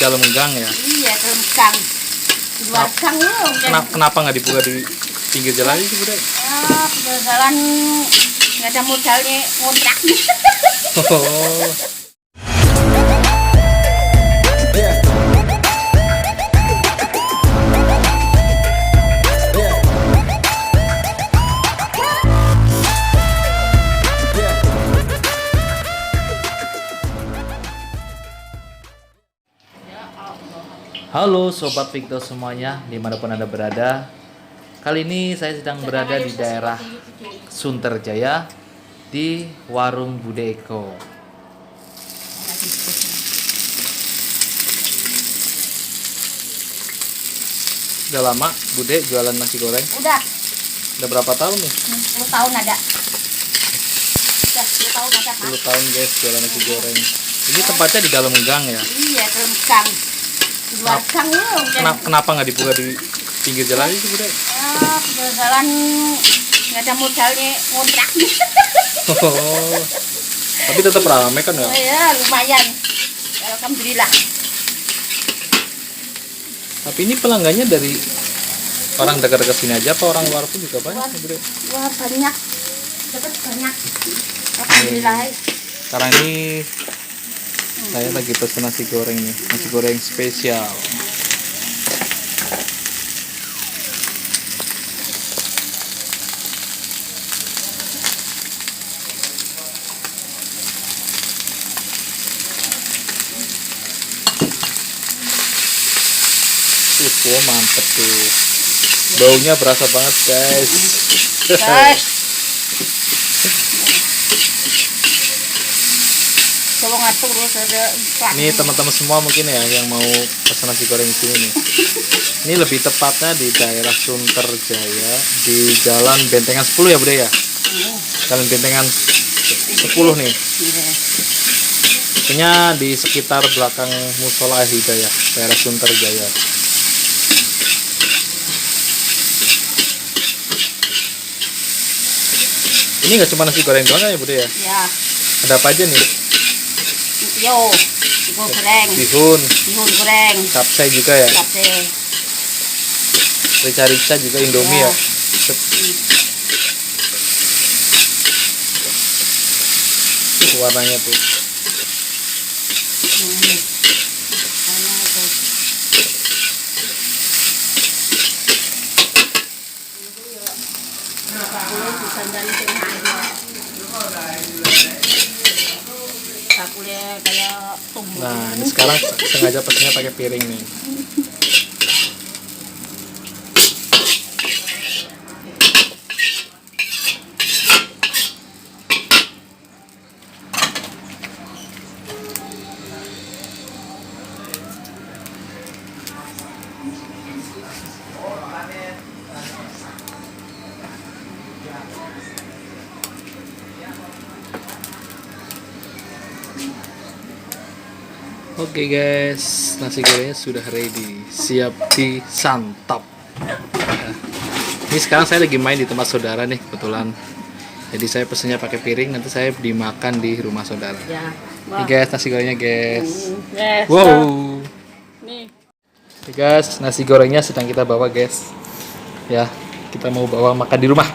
dalam gang ya? Iya, dalam gang. Di luar gang loh. Kenapa nggak dibuka di pinggir jalan aja sih, Bunda? Pinggir jalan nggak ada modalnya ngontrak. Oh. Halo Sobat Victor semuanya, dimanapun Anda berada. Kali ini saya sedang berada di daerah Sunterjaya di warung Bude Eko. Udah lama Bude jualan nasi goreng? Udah berapa tahun nih? 10 tahun ada. Udah 10 tahun ada, Pak. 10 tahun guys jualan nasi goreng. Ini tempatnya di dalam gang ya? Iya, dalam gang. Di luar gang loh. Kenapa nggak dibuka di pinggir jalan aja sih, Bude? Pinggir jalan nggak ada modalnya ngontrak. Oh. Tapi tetap ramai kan ya? Iya, lumayan. Alhamdulillah. Tapi ini pelanggannya dari orang dekat-dekat sini aja apa orang luar pun juga banyak ya, Bude? Wah, banyak. Dapat banyak. Alhamdulillah. Sekarang ini saya lagi pesen nasi goreng nih, nasi goreng spesial. Wah, mantep tuh. Baunya berasa banget, guys. Guys. Tolong atur terus ada iklan. Ini teman-teman semua mungkin ya yang mau pesan nasi goreng di sini nih. Ini lebih tepatnya di daerah Sunterjaya di Jalan Bentengan 10 ya, Bude ya? Jalan Bentengan 10 nih. Pokoknya di sekitar belakang Musola Hidayah, daerah Sunterjaya. Ini nggak cuma nasi goreng doang ya, Bude ya? Ya. Ada apa aja nih? Yo, bihun goreng. Bihun Goreng. capcay juga ya? Capcay. Rica-rica juga Indomie ya? Warnanya tuh. Nah, ini sekarang sengaja pesennya pakai piring nih. Oke guys, nasi gorengnya sudah ready, siap disantap. Nah, ini sekarang saya lagi main di tempat saudara nih kebetulan. Jadi saya pesennya pakai piring, nanti saya dimakan di rumah saudara. Ya. Ini guys nasi gorengnya guys. Yes. Wow. Nih. Oke guys, nasi gorengnya sedang kita bawa guys. Ya, kita mau bawa makan di rumah.